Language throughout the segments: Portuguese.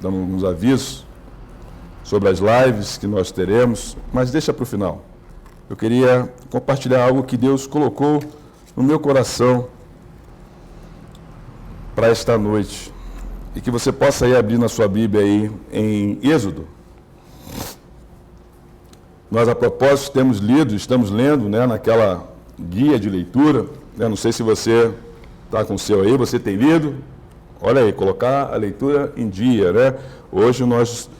dando alguns avisos sobre as lives que nós teremos, mas deixa para o final. Eu queria compartilhar algo que Deus colocou no meu coração para esta noite. E que você possa ir abrir na sua Bíblia aí em Êxodo. Nós, a propósito, estamos lendo, né, naquela guia de leitura. Né, não sei se você está com o seu aí, você tem lido. Olha aí, colocar a leitura em dia, né? Hoje nós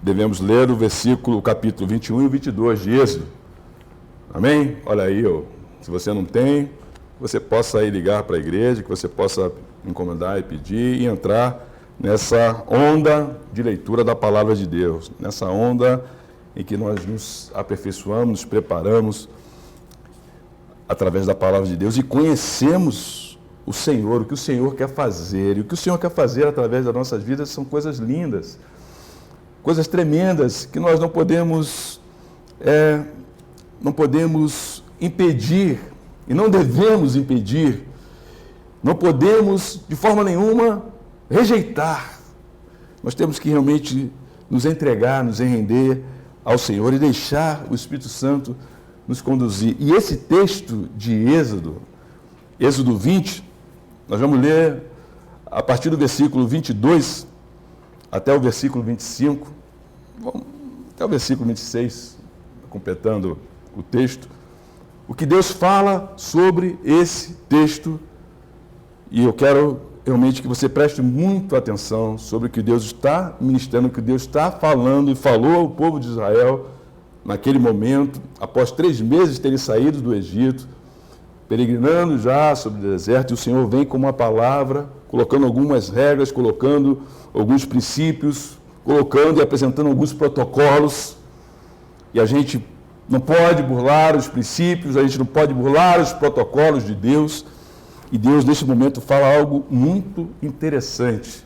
devemos ler o capítulo 21 e o 22 de Êxodo. Amém? Olha aí, se você não tem, você possa aí ligar para a igreja, que você possa encomendar e pedir e entrar nessa onda de leitura da palavra de Deus, nessa onda em que nós nos aperfeiçoamos, nos preparamos através da palavra de Deus e conhecemos o Senhor, o que o Senhor quer fazer. E o que o Senhor quer fazer através das nossas vidas são coisas lindas, coisas tremendas que nós não podemos impedir e não devemos impedir. Não podemos, de forma nenhuma, rejeitar. Nós temos que realmente nos entregar, nos render ao Senhor e deixar o Espírito Santo nos conduzir. E esse texto de Êxodo 20, nós vamos ler a partir do versículo 22 até o versículo 25, até o versículo 26, completando o texto, o que Deus fala sobre esse texto. E eu quero realmente que você preste muito atenção sobre o que Deus está ministrando, o que Deus está falando e falou ao povo de Israel naquele momento, após 3 meses de terem saído do Egito, peregrinando já sobre o deserto, e o Senhor vem com uma palavra, colocando algumas regras, colocando alguns princípios, colocando e apresentando alguns protocolos, e a gente não pode burlar os princípios, a gente não pode burlar os protocolos de Deus. E Deus, neste momento, fala algo muito interessante,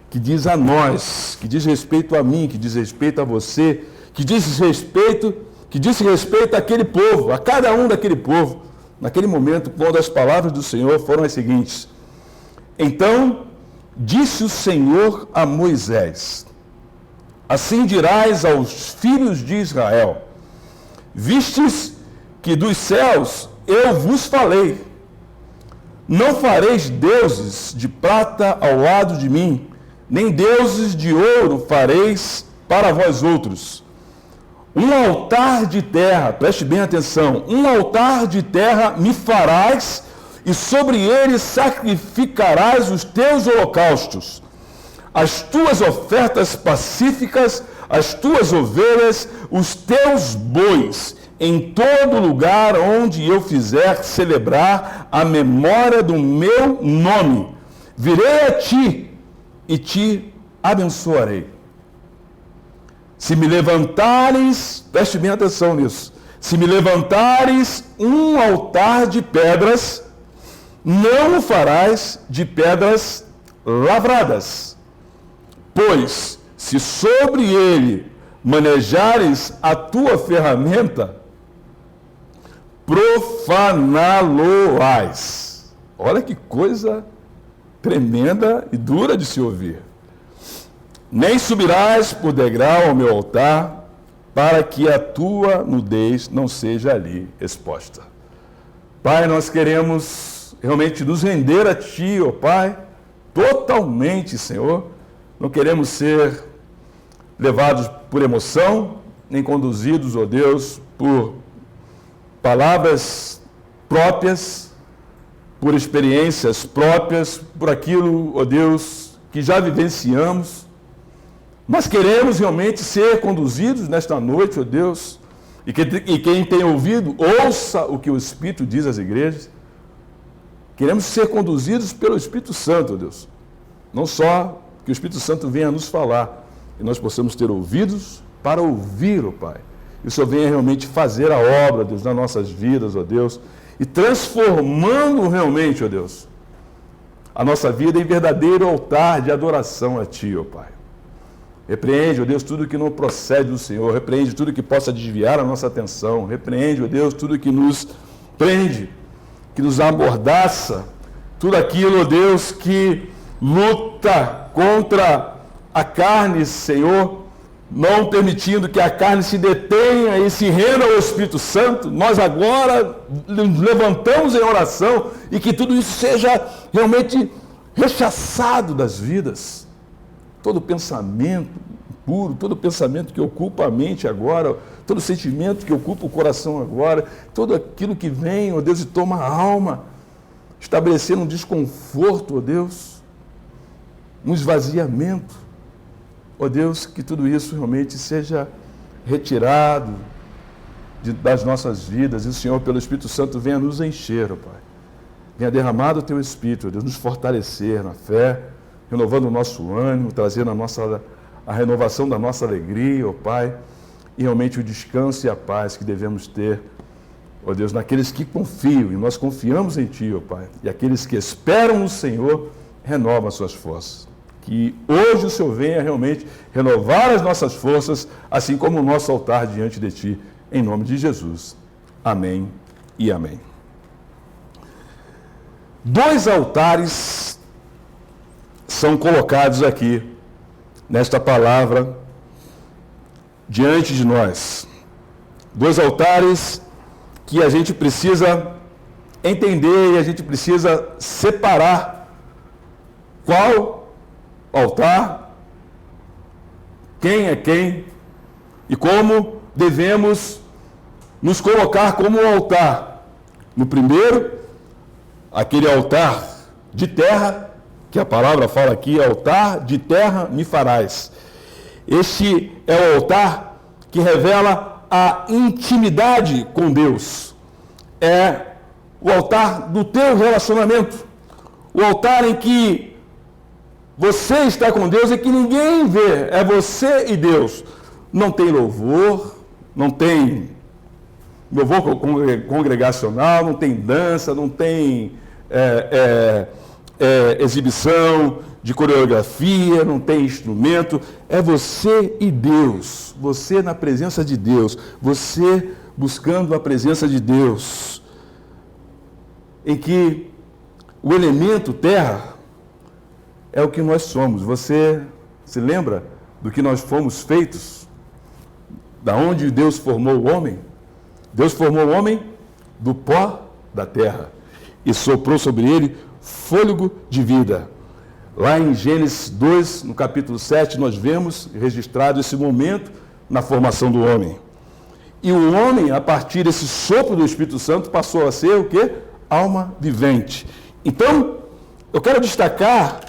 que diz a nós, que diz respeito a mim, que diz respeito a você, que diz respeito àquele povo, a cada um daquele povo. Naquele momento, quando as palavras do Senhor foram as seguintes: Então disse o Senhor a Moisés: Assim dirás aos filhos de Israel: Vistes que dos céus eu vos falei. Não fareis deuses de prata ao lado de mim, nem deuses de ouro fareis para vós outros. Um altar de terra, preste bem atenção, um altar de terra me farás, e sobre ele sacrificarás os teus holocaustos, as tuas ofertas pacíficas, as tuas ovelhas, os teus bois, em todo lugar onde eu fizer celebrar a memória do meu nome. Virei a ti e te abençoarei. Se me levantares, preste bem atenção nisso, se me levantares um altar de pedras, não o farás de pedras lavradas, pois se sobre ele manejares a tua ferramenta, profaná-lo-ás. Olha que coisa tremenda e dura de se ouvir. Nem subirás por degrau ao meu altar, para que a tua nudez não seja ali exposta. Pai, nós queremos realmente nos render a Ti, ó Pai, totalmente, Senhor. Não queremos ser levados por emoção, nem conduzidos, ó Deus, por palavras próprias, por experiências próprias, por aquilo, ó Deus, que já vivenciamos. Mas queremos realmente ser conduzidos nesta noite, ó Deus, e quem tem ouvido, ouça o que o Espírito diz às igrejas. Queremos ser conduzidos pelo Espírito Santo, ó Deus. Não só que o Espírito Santo venha nos falar, e nós possamos ter ouvidos para ouvir, ó Pai. E o Senhor venha realmente fazer a obra, Deus, nas nossas vidas, ó Deus, e transformando realmente, ó Deus, a nossa vida em verdadeiro altar de adoração a Ti, ó Pai. Repreende, ó Deus, tudo que não procede do Senhor, repreende tudo que possa desviar a nossa atenção, repreende, ó Deus, tudo que nos prende, que nos amordaça, tudo aquilo, ó Deus, que luta contra a carne, Senhor, não permitindo que a carne se detenha e se renda ao Espírito Santo, nós agora nos levantamos em oração e que tudo isso seja realmente rechaçado das vidas. Todo pensamento puro, todo pensamento que ocupa a mente agora, todo sentimento que ocupa o coração agora, tudo aquilo que vem, ó Deus, e toma a alma, estabelecendo um desconforto, ó Deus, um esvaziamento. Ó Deus, que tudo isso realmente seja retirado das nossas vidas e o Senhor, pelo Espírito Santo, venha nos encher, ó Pai. Venha derramar do Teu Espírito, ó Deus, nos fortalecer na fé, renovando o nosso ânimo, trazendo a renovação da nossa alegria, ó Pai, e realmente o descanso e a paz que devemos ter, ó Deus, naqueles que confiam, e nós confiamos em Ti, ó Pai, e aqueles que esperam no Senhor, renovam as suas forças. Que hoje o Senhor venha realmente renovar as nossas forças, assim como o nosso altar diante de Ti, em nome de Jesus. Amém e amém. 2 altares são colocados aqui, nesta palavra, diante de nós. 2 altares que a gente precisa entender e a gente precisa separar qual altar, quem é quem e como devemos nos colocar como altar. No primeiro, aquele altar de terra, que a palavra fala aqui, altar de terra me farás. Este é o altar que revela a intimidade com Deus. É o altar do teu relacionamento. O altar em que você está com Deus e que ninguém vê. É você e Deus. Não tem louvor, não tem louvor congregacional, não tem dança, não tem exibição de coreografia, não tem instrumento. É você e Deus. Você na presença de Deus. Você buscando a presença de Deus. Em que o elemento terra é o que nós somos. Você se lembra do que nós fomos feitos? Da onde Deus formou o homem? Deus formou o homem do pó da terra e soprou sobre ele fôlego de vida. Lá em Gênesis 2, no capítulo 7, nós vemos registrado esse momento na formação do homem. E o homem, a partir desse sopro do Espírito Santo, passou a ser o quê? Alma vivente. Então, eu quero destacar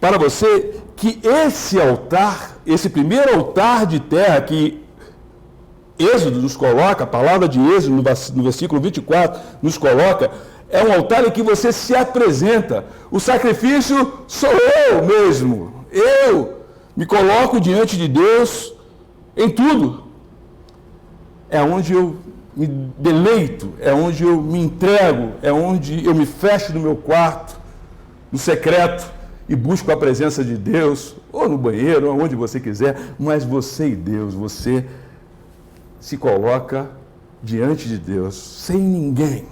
para você que esse altar, esse primeiro altar de terra que Êxodo nos coloca, a palavra de Êxodo no versículo 24 nos coloca, é um altar em que você se apresenta. O sacrifício sou eu mesmo. Eu me coloco diante de Deus em tudo. É onde eu me deleito, é onde eu me entrego, é onde eu me fecho no meu quarto, no secreto, e busco a presença de Deus, ou no banheiro, ou onde você quiser, mas você e Deus, você se coloca diante de Deus, sem ninguém.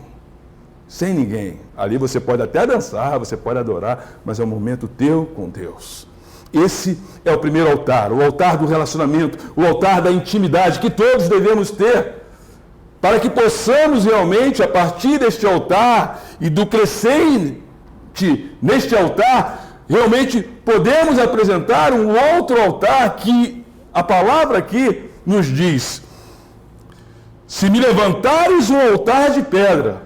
Sem ninguém. Ali você pode até dançar, você pode adorar, mas é um momento teu com Deus. Esse é o primeiro altar, o altar do relacionamento, o altar da intimidade que todos devemos ter, para que possamos realmente, a partir deste altar e do crescente neste altar, realmente podemos apresentar um outro altar que a palavra aqui nos diz: se me levantares um altar de pedra,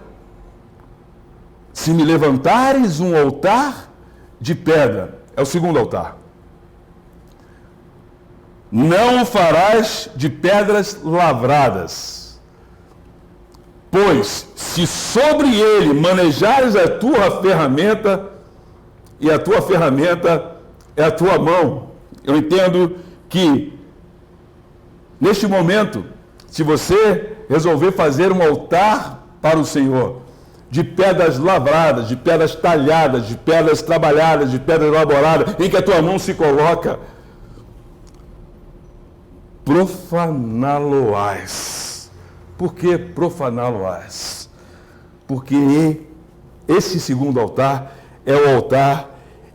se me levantares um altar de pedra, é o segundo altar. Não o farás de pedras lavradas, pois se sobre ele manejares a tua ferramenta, e a tua ferramenta é a tua mão. Eu entendo que, neste momento, se você resolver fazer um altar para o Senhor, de pedras lavradas, de pedras talhadas, de pedras trabalhadas, de pedras elaboradas, em que a tua mão se coloca, profaná-lo-ás. Por que profaná-lo-ás? Porque esse segundo altar é o altar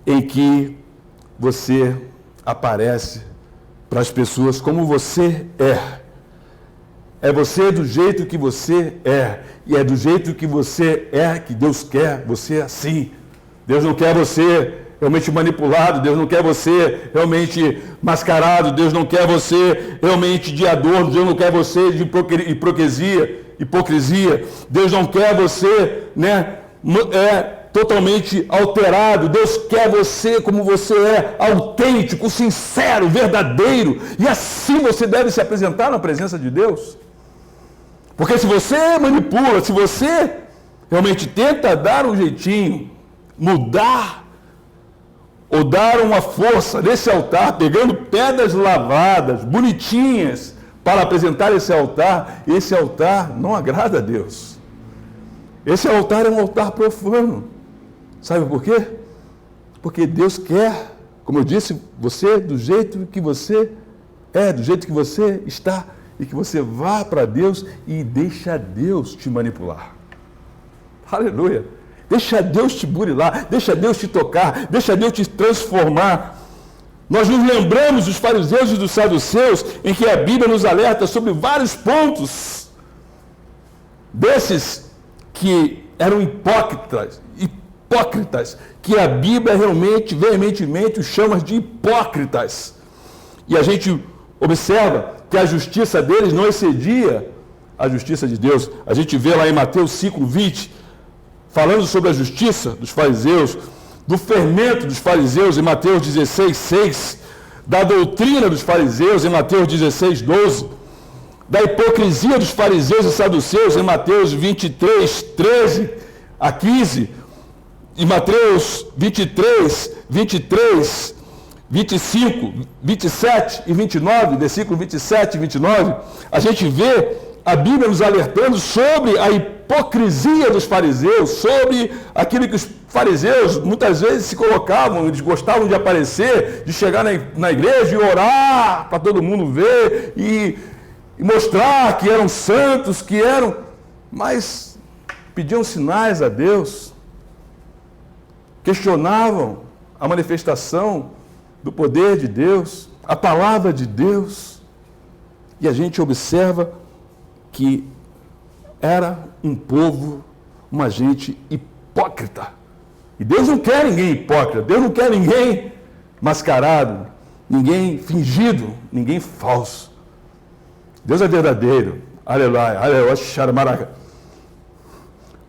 em que você aparece para as pessoas como você é. É você do jeito que você é. E é do jeito que você é que Deus quer você assim. Deus não quer você realmente manipulado, Deus não quer você realmente mascarado, Deus não quer você realmente de adorno, Deus não quer você de hipocrisia, Deus não quer você, totalmente alterado. Deus quer você como você é, autêntico, sincero, verdadeiro, e assim você deve se apresentar na presença de Deus. Porque se você manipula, se você realmente tenta dar um jeitinho, mudar ou dar uma força nesse altar, pegando pedras lavadas, bonitinhas, para apresentar esse altar não agrada a Deus. Esse altar é um altar profano. Sabe por quê? Porque Deus quer, como eu disse, você do jeito que você é, do jeito que você está, e que você vá para Deus e deixa Deus te manipular. Aleluia! Deixa Deus te burilar, deixa Deus te tocar, deixa Deus te transformar. Nós nos lembramos dos fariseus e dos saduceus, em que a Bíblia nos alerta sobre vários pontos desses que eram hipócritas, que a Bíblia realmente, veementemente, os chama de hipócritas. E a gente observa que a justiça deles não excedia a justiça de Deus. A gente vê lá em Mateus 5:20, falando sobre a justiça dos fariseus, do fermento dos fariseus em Mateus 16:6, da doutrina dos fariseus em Mateus 16:12, da hipocrisia dos fariseus e saduceus em Mateus 23:13 a 15, em Mateus 23, 23, 25, 27 e 29, versículo 27 e 29, a gente vê a Bíblia nos alertando sobre a hipocrisia dos fariseus, sobre aquilo que os fariseus muitas vezes se colocavam, eles gostavam de aparecer, de chegar na igreja e orar para todo mundo ver e mostrar que eram santos, mas pediam sinais a Deus, questionavam a manifestação do poder de Deus, a palavra de Deus, e a gente observa que era um povo, uma gente hipócrita. E Deus não quer ninguém hipócrita, Deus não quer ninguém mascarado, ninguém fingido, ninguém falso. Deus é verdadeiro. Aleluia, aleluia, xaramaraca.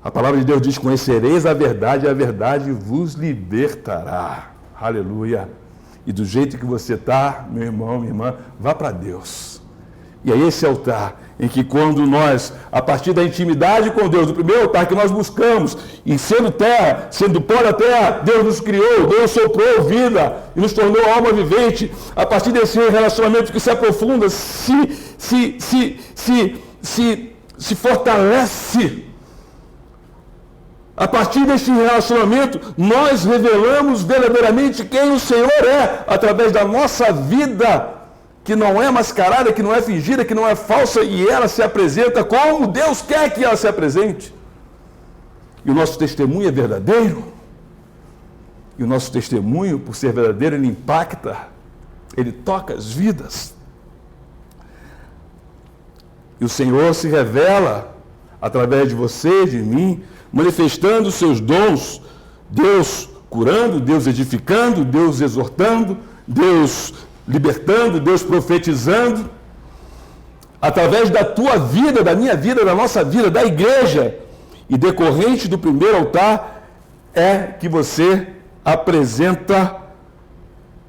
A palavra de Deus diz: conhecereis a verdade, e a verdade vos libertará. Aleluia. E do jeito que você está, meu irmão, minha irmã, vá para Deus. E é esse altar em que, quando nós, a partir da intimidade com Deus, do primeiro altar que nós buscamos, em sendo terra, sendo pó da terra, Deus nos criou, Deus soprou vida e nos tornou alma vivente. A partir desse relacionamento que se aprofunda, se fortalece. A partir deste relacionamento, nós revelamos verdadeiramente quem o Senhor é, através da nossa vida, que não é mascarada, que não é fingida, que não é falsa, e ela se apresenta como Deus quer que ela se apresente. E o nosso testemunho é verdadeiro. E o nosso testemunho, por ser verdadeiro, ele impacta, ele toca as vidas. E o Senhor se revela através de você, de mim, manifestando os seus dons, Deus curando, Deus edificando, Deus exortando, Deus libertando, Deus profetizando, através da tua vida, da minha vida, da nossa vida, da igreja, e decorrente do primeiro altar, é que você apresenta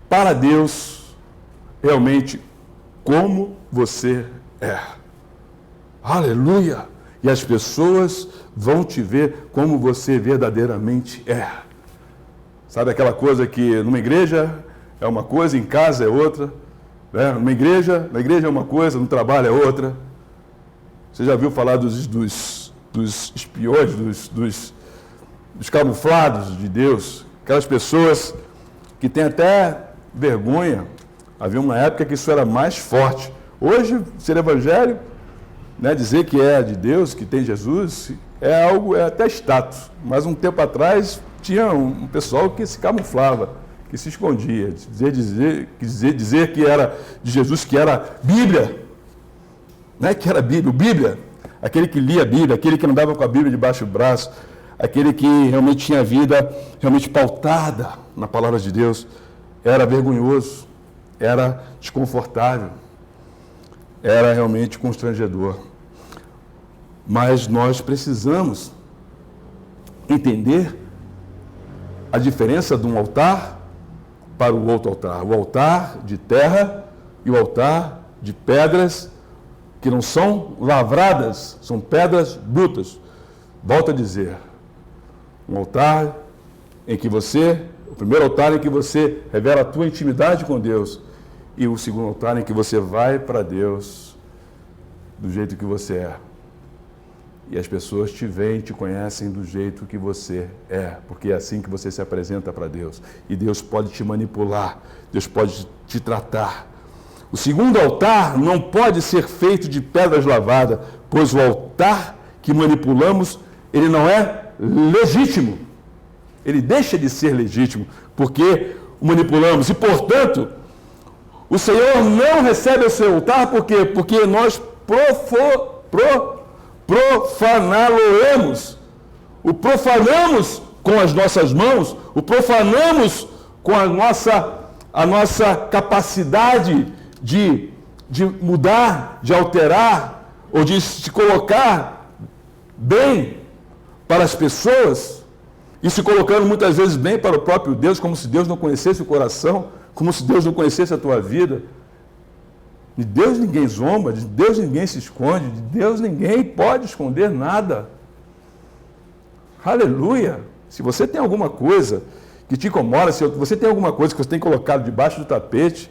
para Deus realmente como você é. Aleluia! E as pessoas vão te ver como você verdadeiramente é. Sabe aquela coisa que numa igreja é uma coisa, em casa é outra, né? Na igreja é uma coisa, no trabalho é outra. Você já viu falar dos espiões, dos camuflados de Deus? Aquelas pessoas que têm até vergonha. Havia uma época que isso era mais forte. Hoje, ser evangelho, dizer que é de Deus, que tem Jesus, é algo, é até status. Mas um tempo atrás tinha um pessoal que se camuflava, que se escondia, dizer que era de Jesus, que era Bíblia. Não é que era Bíblia, aquele que lia a Bíblia, aquele que andava com a Bíblia debaixo do braço, aquele que realmente tinha a vida realmente pautada na palavra de Deus, era vergonhoso, era desconfortável, era realmente constrangedor. Mas nós precisamos entender a diferença de um altar para o outro altar. O altar de terra e o altar de pedras que não são lavradas, são pedras brutas. Volto a dizer, um altar em que o primeiro altar em que você revela a tua intimidade com Deus, e o segundo altar em que você vai para Deus do jeito que você é. E as pessoas te veem, te conhecem do jeito que você é, porque é assim que você se apresenta para Deus. E Deus pode te manipular, Deus pode te tratar. O segundo altar não pode ser feito de pedras lavadas, pois o altar que manipulamos, ele não é legítimo. Ele deixa de ser legítimo, porque o manipulamos. E, portanto, o Senhor não recebe esse altar, por quê? Porque nós profaná-lo-emos. O profanamos com as nossas mãos, o profanamos com a nossa capacidade de mudar, de alterar, ou de se colocar bem para as pessoas, e se colocando muitas vezes bem para o próprio Deus, como se Deus não conhecesse o coração, como se Deus não conhecesse a tua vida. De Deus ninguém zomba, de Deus ninguém se esconde, de Deus ninguém pode esconder nada. Aleluia! Se você tem alguma coisa que te incomoda, se você tem alguma coisa que você tem colocado debaixo do tapete,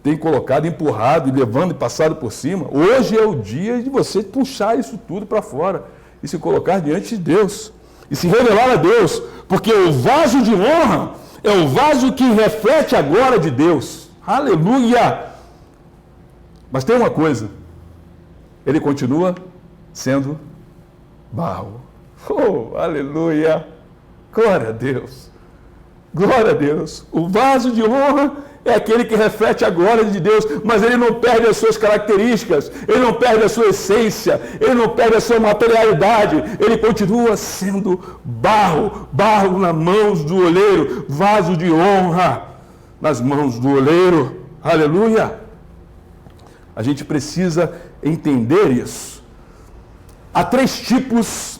tem colocado, empurrado, e levando e passado por cima, hoje é o dia de você puxar isso tudo para fora e se colocar diante de Deus e se revelar a Deus, porque o vaso de honra é o vaso que reflete a glória de Deus. Aleluia! Mas tem uma coisa, ele continua sendo barro. Oh, aleluia! Glória a Deus! Glória a Deus! O vaso de honra é aquele que reflete a glória de Deus, mas ele não perde as suas características, ele não perde a sua essência, ele não perde a sua materialidade, ele continua sendo barro, barro nas mãos do oleiro, vaso de honra nas mãos do oleiro. Aleluia! A gente precisa entender isso. Há 3 tipos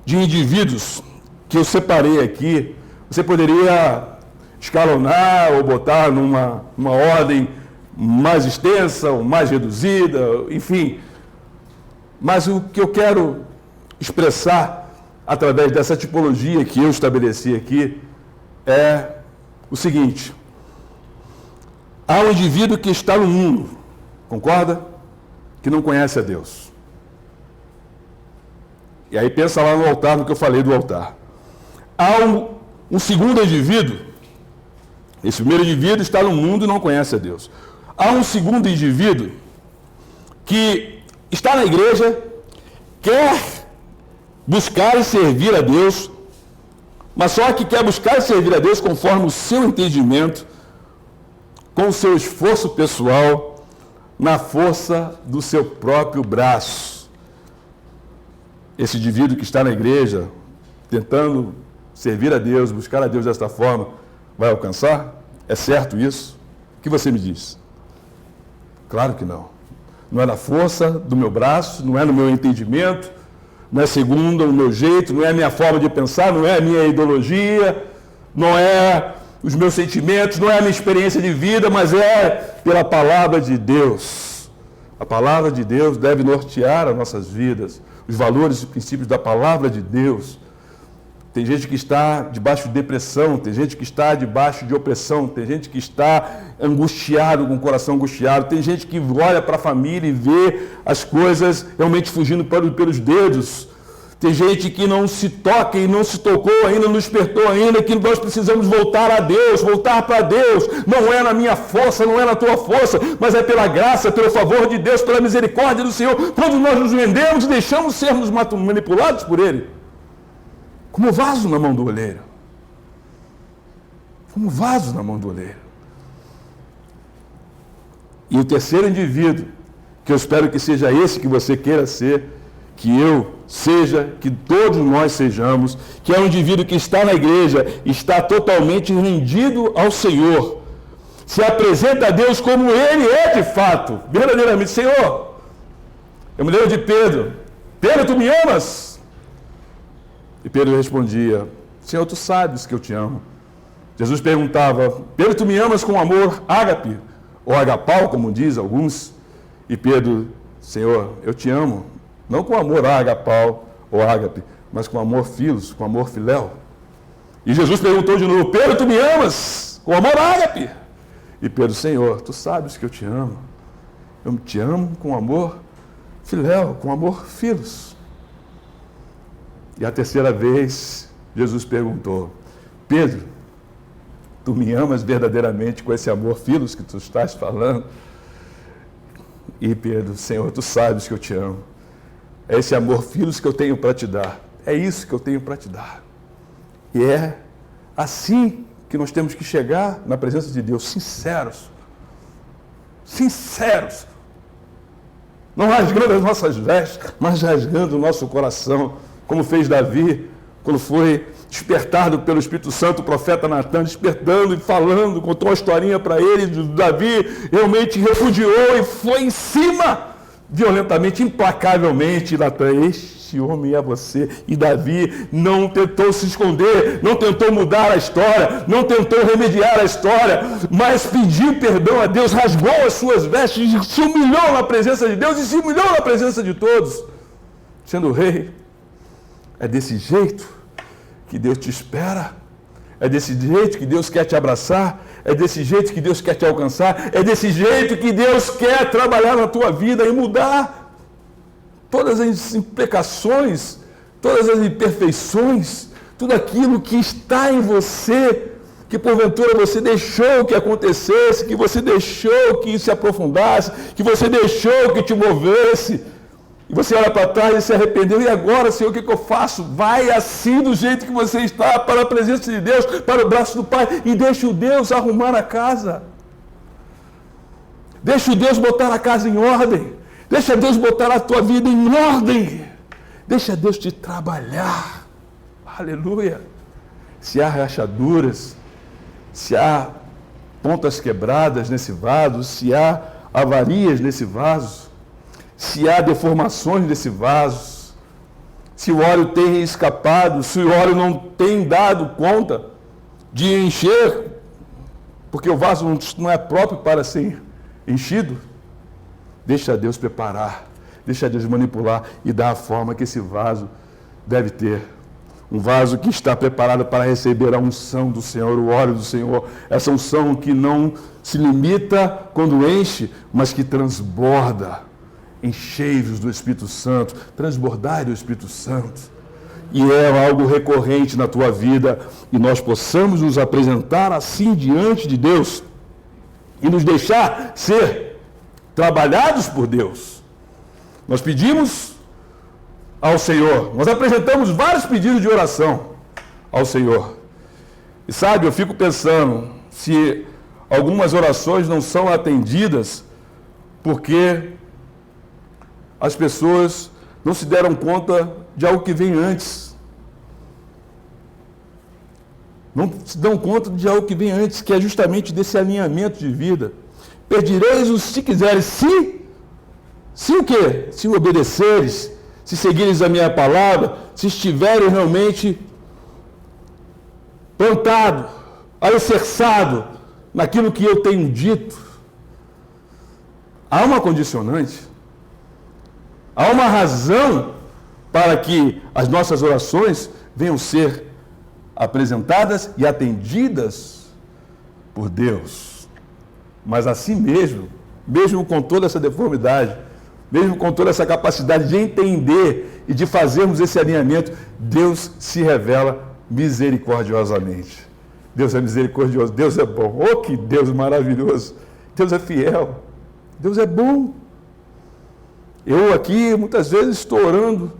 de indivíduos que eu separei aqui. Você poderia escalonar ou botar numa ordem mais extensa ou mais reduzida, enfim. Mas o que eu quero expressar através dessa tipologia que eu estabeleci aqui é o seguinte: há um indivíduo que está no mundo, concorda? Que não conhece a Deus. E aí pensa lá no altar, no que eu falei do altar. Há um segundo indivíduo. Esse primeiro indivíduo está no mundo e não conhece a Deus. Há um segundo indivíduo que está na igreja, quer buscar e servir a Deus, mas só que quer buscar e servir a Deus conforme o seu entendimento, com o seu esforço pessoal, na força do seu próprio braço. Esse indivíduo que está na igreja, tentando servir a Deus, buscar a Deus desta forma, vai alcançar? É certo isso? O que você me diz? Claro que não. Não é na força do meu braço, não é no meu entendimento, não é segundo o meu jeito, não é a minha forma de pensar, não é a minha ideologia, não é os meus sentimentos, não é a minha experiência de vida, mas é pela palavra de Deus. A palavra de Deus deve nortear as nossas vidas, os valores e princípios da palavra de Deus. Tem gente que está debaixo de depressão, tem gente que está debaixo de opressão, tem gente que está angustiado, com o coração angustiado, tem gente que olha para a família e vê as coisas realmente fugindo pelos dedos. Tem gente que não se toca e não se tocou ainda, não despertou ainda, que nós precisamos voltar a Deus, voltar para Deus. Não é na minha força, não é na tua força, mas é pela graça, pelo favor de Deus, pela misericórdia do Senhor, quando nós nos rendemos e deixamos sermos manipulados por Ele. Como vaso na mão do oleiro. como vaso na mão do oleiro. E o terceiro indivíduo, que eu espero que seja esse que você queira ser, que eu seja, que todos nós sejamos, que é um indivíduo que está na igreja, está totalmente rendido ao Senhor, se apresenta a Deus como Ele é de fato, verdadeiramente. Senhor, eu me lembro de Pedro: Pedro, tu me amas? E Pedro respondia: Senhor, tu sabes que eu te amo. Jesus perguntava: Pedro, tu me amas com amor ágape, ou agapau, como diz alguns? E Pedro: Senhor, eu te amo, não com amor agapau ou ágape, mas com amor filos, com amor filéu. E Jesus perguntou de novo: Pedro, tu me amas com amor ágape? E Pedro: Senhor, tu sabes que eu te amo. Eu te amo com amor filéu, com amor filos. E a terceira vez, Jesus perguntou: Pedro, tu me amas verdadeiramente com esse amor filos que tu estás falando? E Pedro: Senhor, tu sabes que eu te amo. É esse amor filos que eu tenho para te dar. É isso que eu tenho para te dar. E é assim que nós temos que chegar na presença de Deus, sinceros. Sinceros. Não rasgando as nossas vestes, mas rasgando o nosso coração, como fez Davi, quando foi despertado pelo Espírito Santo, o profeta Natan, despertando e falando, contou uma historinha para ele. Davi realmente repudiou e foi em cima, violentamente, implacavelmente. Natan: este homem é você. E Davi não tentou se esconder, não tentou mudar a história, não tentou remediar a história, mas pediu perdão a Deus, rasgou as suas vestes, se humilhou na presença de Deus e se humilhou na presença de todos, sendo rei. É desse jeito que Deus te espera, é desse jeito que Deus quer te abraçar, é desse jeito que Deus quer te alcançar, é desse jeito que Deus quer trabalhar na tua vida e mudar todas as implicações, todas as imperfeições, tudo aquilo que está em você, que porventura você deixou que acontecesse, que você deixou que se aprofundasse, que você deixou que te movesse. E você olha para trás e se arrependeu. E agora, Senhor, o que eu faço? Vai assim, do jeito que você está, para a presença de Deus, para o braço do Pai, e deixa o Deus arrumar a casa. Deixa o Deus botar a casa em ordem. Deixa Deus botar a tua vida em ordem. Deixa Deus te trabalhar. Aleluia. Se há rachaduras, se há pontas quebradas nesse vaso, se há avarias nesse vaso, se há deformações nesse vaso, se o óleo tem escapado, se o óleo não tem dado conta de encher, porque o vaso não é próprio para ser enchido, deixa Deus preparar, deixa Deus manipular e dar a forma que esse vaso deve ter. Um vaso que está preparado para receber a unção do Senhor, o óleo do Senhor. Essa unção que não se limita quando enche, mas que transborda. Enchei-vos do Espírito Santo, transbordai do Espírito Santo. E é algo recorrente na tua vida, e nós possamos nos apresentar assim diante de Deus e nos deixar ser trabalhados por Deus. Nós pedimos ao Senhor, nós apresentamos vários pedidos de oração ao Senhor. E sabe, eu fico pensando se algumas orações não são atendidas porque as pessoas não se deram conta de algo que vem antes. Não se dão conta de algo que vem antes, que é justamente desse alinhamento de vida. Pedireis se quiseres, se o quê? Se obedeceres, se seguires a minha palavra, se estiveres realmente plantado, alicerçado naquilo que eu tenho dito. Há uma condicionante. Há uma razão para que as nossas orações venham ser apresentadas e atendidas por Deus. Mas assim mesmo, mesmo com toda essa deformidade, mesmo com toda essa capacidade de entender e de fazermos esse alinhamento, Deus se revela misericordiosamente. Deus é misericordioso, Deus é bom. Oh, que Deus maravilhoso! Deus é fiel, Deus é bom. Eu aqui, muitas vezes, estou orando,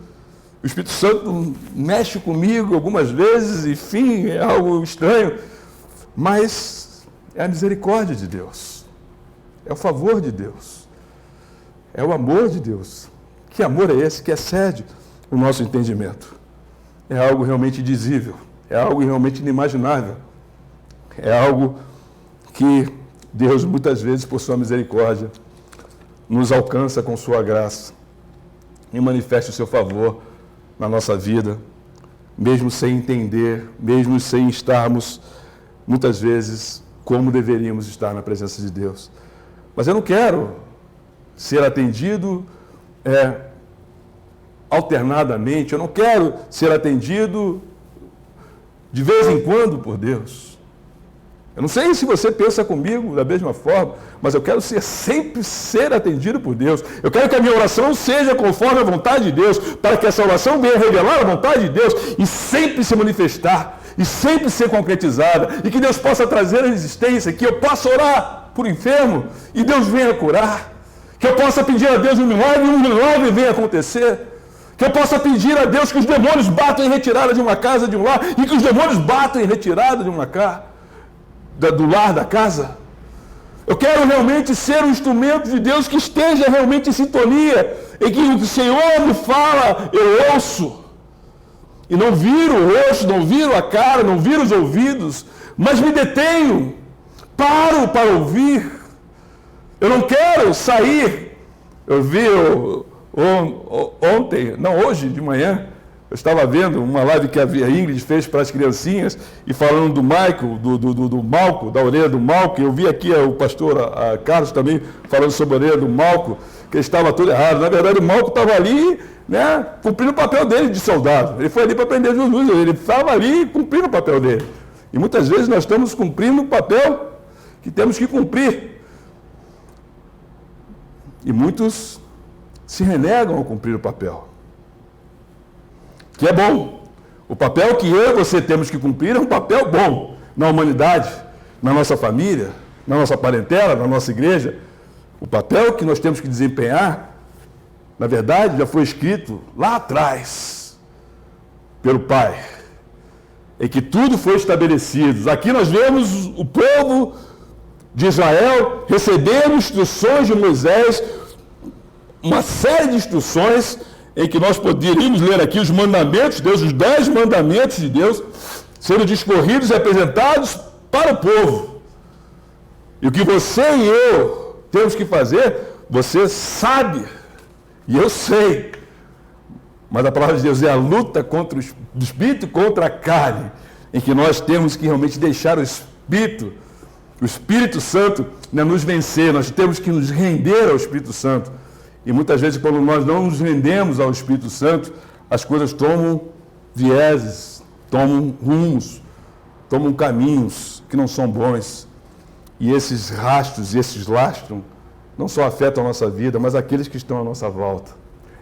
o Espírito Santo mexe comigo algumas vezes, enfim, é algo estranho. mas é a misericórdia de Deus, é o favor de Deus, é o amor de Deus. Que amor é esse que excede o nosso entendimento? É algo realmente indizível, é algo realmente inimaginável, é algo que Deus muitas vezes, por sua misericórdia, nos alcança com sua graça e manifesta o seu favor na nossa vida, mesmo sem entender, mesmo sem estarmos, muitas vezes, como deveríamos estar na presença de Deus. Mas eu não quero ser atendido alternadamente, eu não quero ser atendido de vez em quando por Deus. Eu não sei se você pensa comigo da mesma forma, mas eu quero sempre ser atendido por Deus. Eu quero que a minha oração seja conforme a vontade de Deus, para que essa oração venha revelar a vontade de Deus e sempre se manifestar, e sempre ser concretizada, e que Deus possa trazer a existência, que eu possa orar por enfermo e Deus venha curar, que eu possa pedir a Deus um milagre venha acontecer, que eu possa pedir a Deus que os demônios batam em retirada de uma casa, de um lar, e que os demônios batam em retirada de uma casa, do lar, da casa. Eu quero realmente ser um instrumento de Deus que esteja realmente em sintonia, em que o Senhor me fala, eu ouço, e não viro o rosto, não viro a cara, não viro os ouvidos, mas me detenho, paro para ouvir. Eu não quero sair. Eu vi hoje de manhã, eu estava vendo uma live que a Ingrid fez para as criancinhas, e falando do Michael, do Malco, da orelha do Malco. Eu vi aqui o pastor Carlos também falando sobre a orelha do Malco, que ele estava todo errado. Na verdade, o Malco estava ali, né, cumprindo o papel dele de soldado. Ele foi ali para prender Jesus, ele estava ali cumprindo o papel dele. E muitas vezes nós estamos cumprindo o papel que temos que cumprir. E muitos se renegam a cumprir o papel, que é bom. O papel que eu e você temos que cumprir é um papel bom na humanidade, na nossa família, na nossa parentela, na nossa igreja. O papel que nós temos que desempenhar, na verdade, já foi escrito lá atrás pelo Pai, em que tudo foi estabelecido. Aqui nós vemos o povo de Israel recebendo instruções de Moisés, uma série de instruções, em que nós poderíamos ler aqui os mandamentos de Deus, os 10 mandamentos de Deus, sendo discorridos e apresentados para o povo. E o que você e eu temos que fazer, você sabe, e eu sei, mas a palavra de Deus é a luta contra o espírito, contra a carne, em que nós temos que realmente deixar o Espírito Santo, né, nos vencer. Nós temos que nos render ao Espírito Santo. E muitas vezes, quando nós não nos rendemos ao Espírito Santo, as coisas tomam vieses, tomam rumos, tomam caminhos que não são bons. E esses rastros e esses lastros não só afetam a nossa vida, mas aqueles que estão à nossa volta.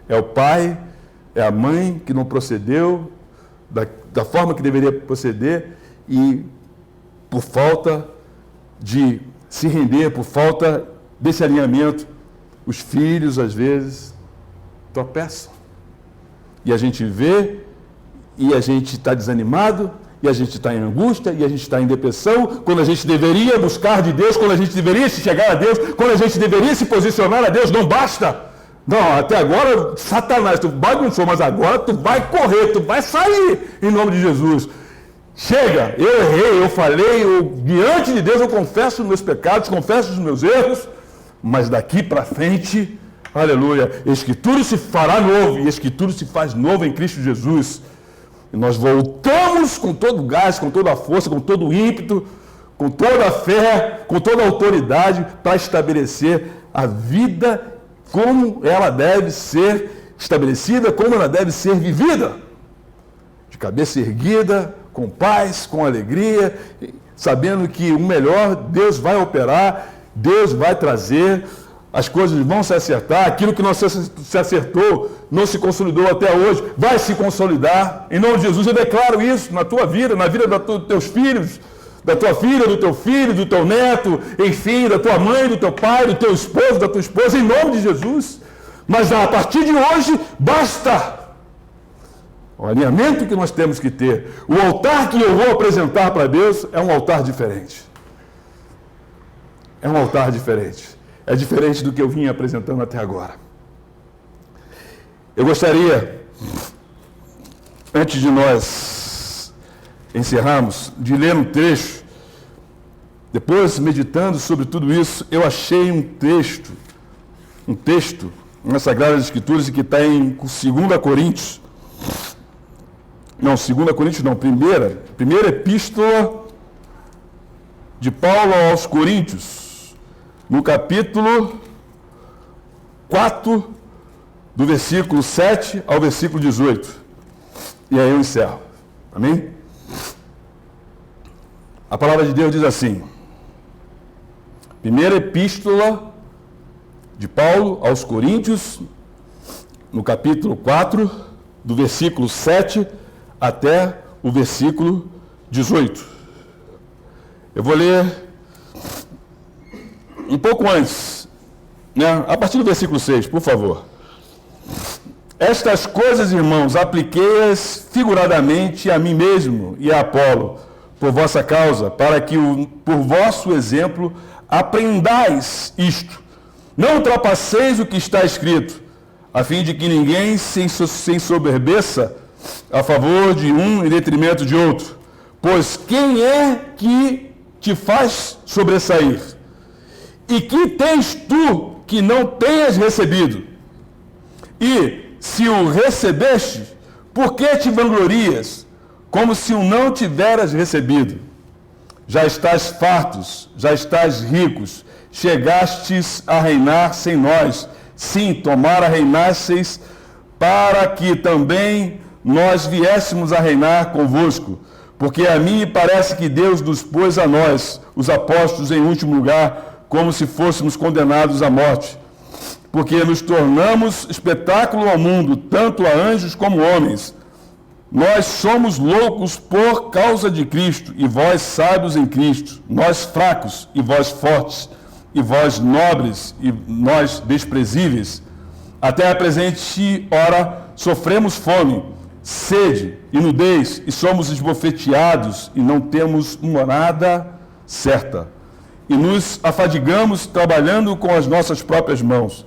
É o pai, é a mãe que não procedeu da forma que deveria proceder, e por falta de se render, por falta desse alinhamento, os filhos, às vezes, tropeçam. E a gente vê, e a gente está desanimado, e a gente está em angústia, e a gente está em depressão, quando a gente deveria buscar de Deus, quando a gente deveria se chegar a Deus, quando a gente deveria se posicionar a Deus. Não basta. Não, até agora, Satanás, tu bagunçou, mas agora tu vai correr, tu vai sair, em nome de Jesus. Chega, eu errei, eu falei, diante de Deus eu confesso os meus pecados, confesso os meus erros, mas daqui para frente, aleluia, eis que tudo se fará novo, e eis que tudo se faz novo em Cristo Jesus. E nós voltamos com todo o gás, com toda a força, com todo o ímpeto, com toda a fé, com toda a autoridade, para estabelecer a vida como ela deve ser estabelecida, como ela deve ser vivida. De cabeça erguida, com paz, com alegria, sabendo que o melhor Deus vai operar, Deus vai trazer, as coisas vão se acertar, aquilo que não se acertou, não se consolidou até hoje, vai se consolidar. Em nome de Jesus, eu declaro isso na tua vida, na vida dos teus filhos, da tua filha, do teu filho, do teu neto, enfim, da tua mãe, do teu pai, do teu esposo, da tua esposa, em nome de Jesus. Mas a partir de hoje, basta. O alinhamento que nós temos que ter, o altar que eu vou apresentar para Deus é um altar diferente. É um altar diferente. É diferente do que eu vim apresentando até agora. Eu gostaria, antes de nós encerrarmos, de ler um trecho. Depois, meditando sobre tudo isso, eu achei um texto nas Sagradas Escrituras que está em 2 Coríntios. Não, 2 Coríntios não, primeira epístola de Paulo aos Coríntios, no capítulo 4, do versículo 7 ao versículo 18. E aí eu encerro. Amém? A palavra de Deus diz assim: primeira epístola de Paulo aos Coríntios, no capítulo 4, do versículo 7 até o versículo 18. Eu vou ler um pouco antes, né? A partir do versículo 6, por favor. Estas coisas, irmãos, apliquei-as figuradamente a mim mesmo e a Apolo, por vossa causa, para que por vosso exemplo aprendais isto. Não ultrapasseis o que está escrito, a fim de que ninguém se ensoberbeça a favor de um em detrimento de outro. Pois quem é que te faz sobressair? E que tens tu que não tenhas recebido? E, se o recebeste, por que te vanglorias, como se o não tiveras recebido? Já estás fartos, já estás ricos, chegastes a reinar sem nós. Sim, tomara reinasseis, para que também nós viéssemos a reinar convosco. Porque a mim parece que Deus nos pôs a nós, os apóstolos, em último lugar, como se fôssemos condenados à morte. Porque nos tornamos espetáculo ao mundo, tanto a anjos como homens. Nós somos loucos por causa de Cristo, e vós sábios em Cristo. Nós fracos, e vós fortes. E vós nobres, e nós desprezíveis. Até a presente hora sofremos fome, sede e nudez, e somos esbofeteados, e não temos morada certa. E nos afadigamos trabalhando com as nossas próprias mãos.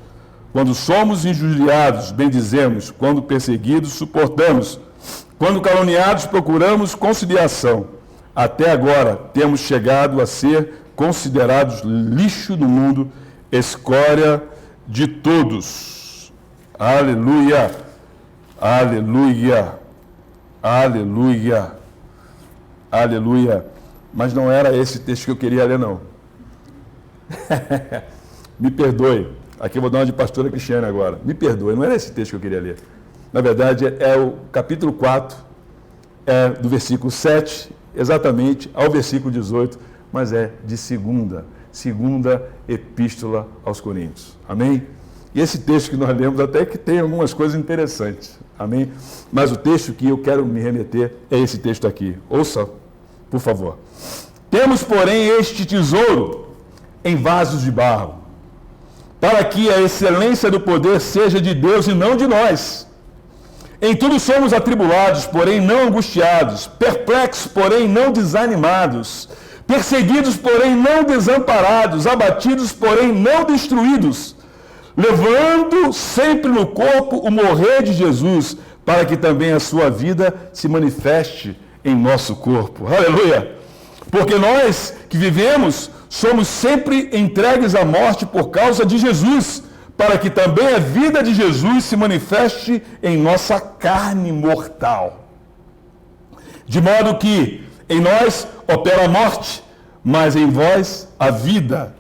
Quando somos injuriados, bendizemos. Quando perseguidos, suportamos. Quando caluniados, procuramos conciliação. Até agora temos chegado a ser considerados lixo do mundo, escória de todos. Aleluia! Aleluia! Aleluia! Aleluia! Mas não era esse texto que eu queria ler, não. Me perdoe. Aqui eu vou dar uma de pastora Cristiane agora. Me perdoe, não era esse texto que eu queria ler. Na verdade, é o capítulo 4, do versículo 7, exatamente, ao versículo 18, mas é de segunda epístola aos Coríntios. Amém? E esse texto que nós lemos até que tem algumas coisas interessantes. Amém? Mas o texto que eu quero me remeter é esse texto aqui. Ouça, por favor. Temos, porém, este tesouro em vasos de barro, para que a excelência do poder seja de Deus e não de nós. Em tudo somos atribulados, porém não angustiados, perplexos, porém não desanimados, perseguidos, porém não desamparados, abatidos, porém não destruídos, levando sempre no corpo o morrer de Jesus, para que também a sua vida se manifeste em nosso corpo. Aleluia! Porque nós que vivemos somos sempre entregues à morte por causa de Jesus, para que também a vida de Jesus se manifeste em nossa carne mortal. De modo que em nós opera a morte, mas em vós a vida.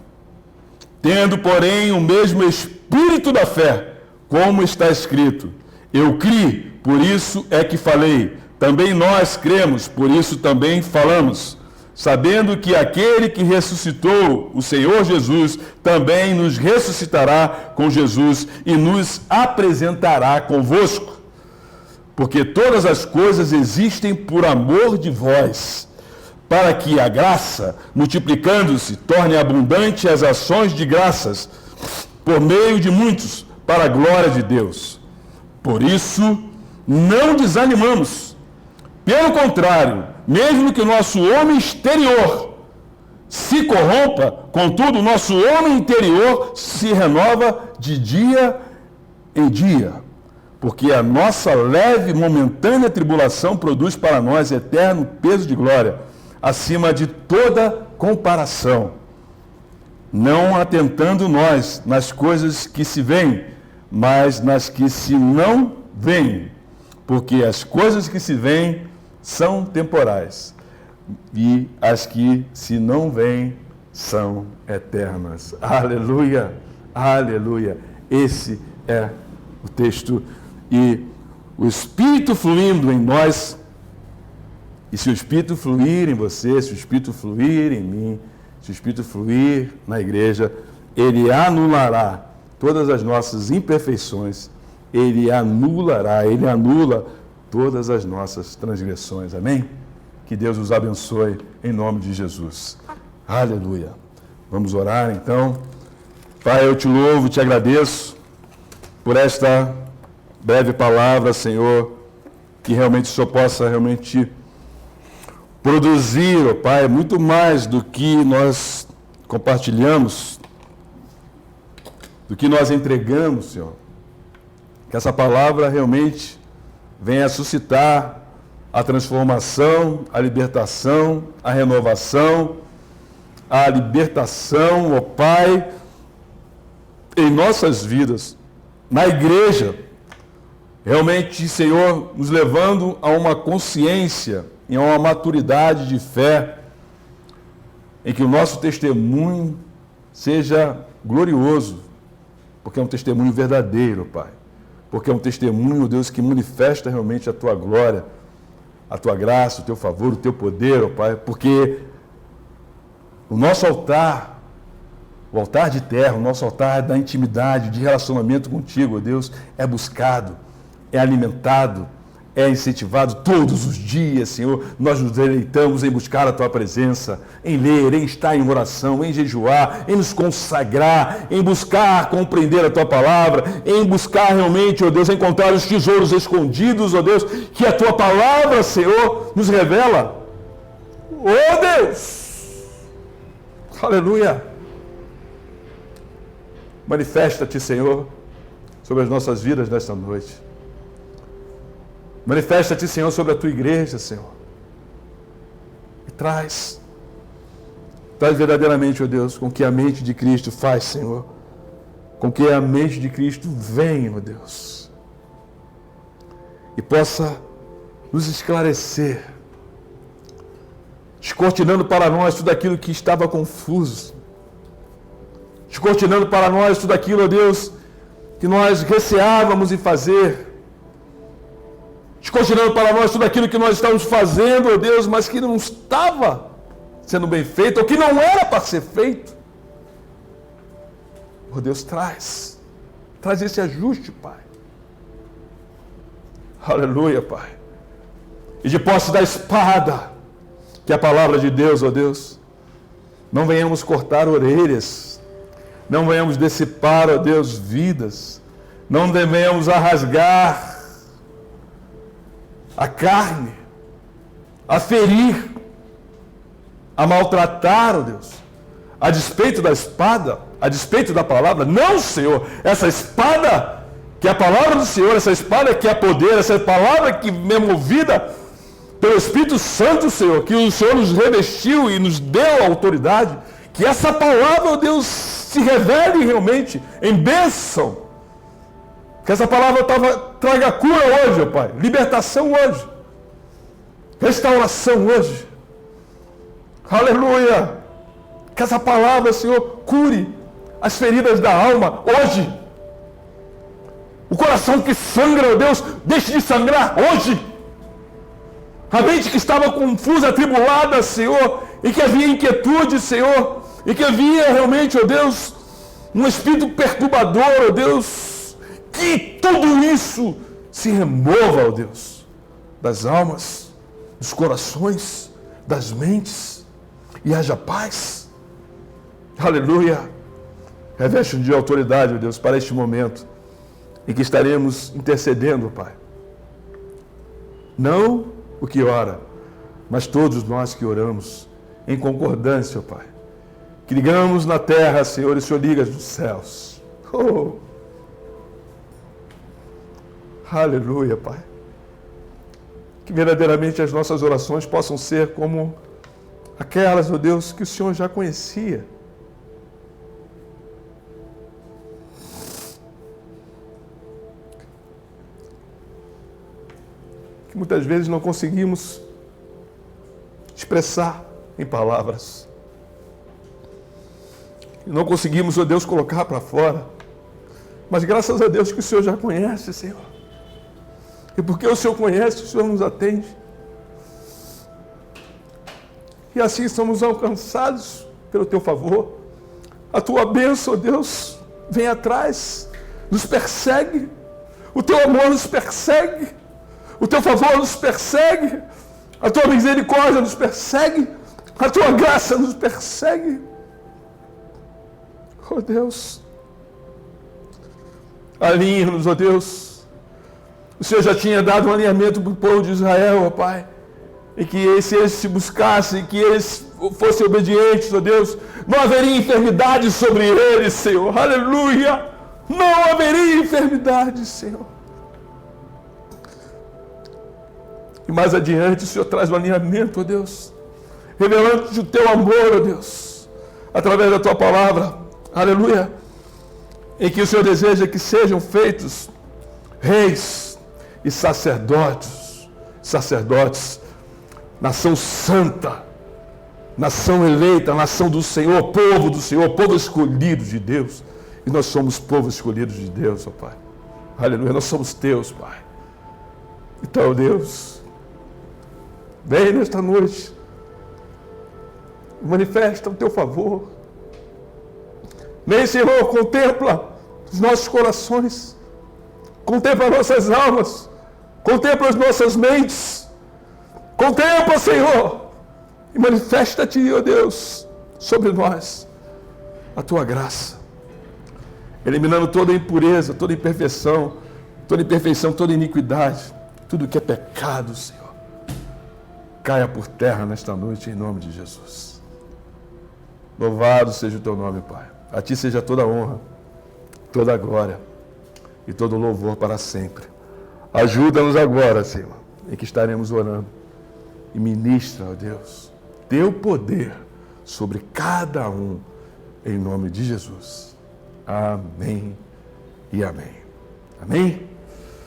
Tendo, porém, o mesmo espírito da fé, como está escrito: eu criei, por isso é que falei. Também nós cremos, por isso também falamos. Sabendo que aquele que ressuscitou o Senhor Jesus também nos ressuscitará com Jesus e nos apresentará convosco. Porque todas as coisas existem por amor de vós, para que a graça, multiplicando-se, torne abundante as ações de graças, por meio de muitos, para a glória de Deus. Por isso, não desanimamos. Pelo contrário, mesmo que o nosso homem exterior se corrompa, contudo, o nosso homem interior se renova de dia em dia, porque a nossa leve e momentânea tribulação produz para nós eterno peso de glória, acima de toda comparação, não atentando nós nas coisas que se veem, mas nas que se não veem, porque as coisas que se veem são temporais, e as que se não veem são eternas. Aleluia, aleluia. Esse é o texto. E o Espírito fluindo em nós, e se o Espírito fluir em você, se o Espírito fluir em mim, se o Espírito fluir na igreja, ele anulará todas as nossas imperfeições, ele anula todas as nossas transgressões. Amém? Que Deus os abençoe em nome de Jesus. Aleluia. Vamos orar então. Pai, eu te louvo, te agradeço por esta breve palavra, Senhor, que realmente o Senhor possa realmente produzir, ó Pai, muito mais do que nós compartilhamos, do que nós entregamos, Senhor. Que essa palavra realmente venha suscitar a transformação, a libertação, a renovação, a libertação, ó Pai, em nossas vidas, na igreja, realmente, Senhor, nos levando a uma consciência e a uma maturidade de fé, em que o nosso testemunho seja glorioso, porque é um testemunho verdadeiro, Pai, porque é um testemunho, Deus, que manifesta realmente a Tua glória, a Tua graça, o Teu favor, o Teu poder, ó Pai, porque o nosso altar, o altar de terra, o nosso altar da intimidade, de relacionamento contigo, ó Deus, é buscado, é alimentado, é incentivado todos os dias, Senhor. Nós nos deleitamos em buscar a Tua presença, em ler, em estar em oração, em jejuar, em nos consagrar, em buscar compreender a Tua palavra, em buscar realmente, ó Deus, encontrar os tesouros escondidos, ó Deus, que a Tua palavra, Senhor, nos revela. Ó Deus! Aleluia! Manifesta-te, Senhor, sobre as nossas vidas nesta noite. Manifesta-te, Senhor, sobre a Tua igreja, Senhor. E traz verdadeiramente, ó Deus, com que a mente de Cristo faz, Senhor. Com que a mente de Cristo venha, ó Deus. E possa nos esclarecer, descortinando para nós tudo aquilo que estava confuso. Descortinando para nós tudo aquilo, ó Deus, que nós receávamos em fazer. Descortinando para nós tudo aquilo que nós estávamos fazendo, ó Deus, mas que não estava sendo bem feito, ou que não era para ser feito. Ó Deus, traz esse ajuste, Pai. Aleluia, Pai. E de posse da espada, que é a palavra de Deus, ó Deus, não venhamos cortar orelhas, não venhamos dissipar, ó Deus, vidas, não venhamos a rasgar a carne, a ferir, a maltratar, ó Deus, a despeito da espada, a despeito da palavra. Não, Senhor, essa espada que é a palavra do Senhor, essa espada que é poder, essa palavra que é movida pelo Espírito Santo, Senhor, que o Senhor nos revestiu e nos deu a autoridade, que essa palavra, ó Deus, se revele realmente em bênção. Que essa palavra traga cura hoje, ó Pai, libertação hoje, restauração hoje. Aleluia! Que essa palavra, Senhor, cure as feridas da alma hoje. O coração que sangra, ó Deus, deixe de sangrar hoje. A mente que estava confusa, atribulada, Senhor, e que havia inquietude, Senhor, e que havia realmente, ó Deus, um espírito perturbador, ó Deus, que tudo isso se remova, ó Deus, das almas, dos corações, das mentes, e haja paz. Aleluia. Reveste-nos de autoridade, ó Deus, para este momento em que estaremos intercedendo, Pai, não o que ora, mas todos nós que oramos em concordância, ó Pai. Que ligamos na terra, Senhor, e o Senhor liga nos céus. Oh! Aleluia, Pai. Que verdadeiramente as nossas orações possam ser como aquelas, ó Deus, que o Senhor já conhecia. Que muitas vezes não conseguimos expressar em palavras. Não conseguimos, ó Deus, colocar para fora. Mas graças a Deus que o Senhor já conhece, Senhor. E porque o Senhor conhece, o Senhor nos atende. E assim somos alcançados pelo Teu favor. A Tua bênção, ó Deus, vem atrás, nos persegue. O Teu amor nos persegue. O Teu favor nos persegue. A Tua misericórdia nos persegue. A Tua graça nos persegue. Oh Deus, alinha-nos, ó Deus. O Senhor já tinha dado um alinhamento para o povo de Israel, ó Pai. E que se eles se buscassem, que eles fossem obedientes, ó Deus, não haveria enfermidade sobre eles, Senhor. Aleluia! Não haveria enfermidade, Senhor. E mais adiante o Senhor traz o alinhamento, ó Deus. Revelando-te o Teu amor, ó Deus. Através da Tua palavra. Aleluia. Em que o Senhor deseja que sejam feitos reis e sacerdotes, nação santa, nação eleita, nação do Senhor, povo escolhido de Deus. E nós somos povo escolhido de Deus, ó Pai. Aleluia, nós somos Teus, Pai. Então, Deus, vem nesta noite, manifesta o Teu favor. Vem, Senhor, contempla os nossos corações, contempla nossas almas, contempla as nossas mentes, contempla, Senhor, e manifesta-te, ó Deus, sobre nós, a Tua graça, eliminando toda impureza, toda imperfeição, toda iniquidade, tudo que é pecado, Senhor, caia por terra nesta noite, em nome de Jesus. Louvado seja o Teu nome, Pai. A Ti seja toda a honra, toda a glória e todo o louvor para sempre. Ajuda-nos agora, Senhor, em que estaremos orando. E ministra, ó Deus, Teu poder sobre cada um, em nome de Jesus. Amém e amém. Amém?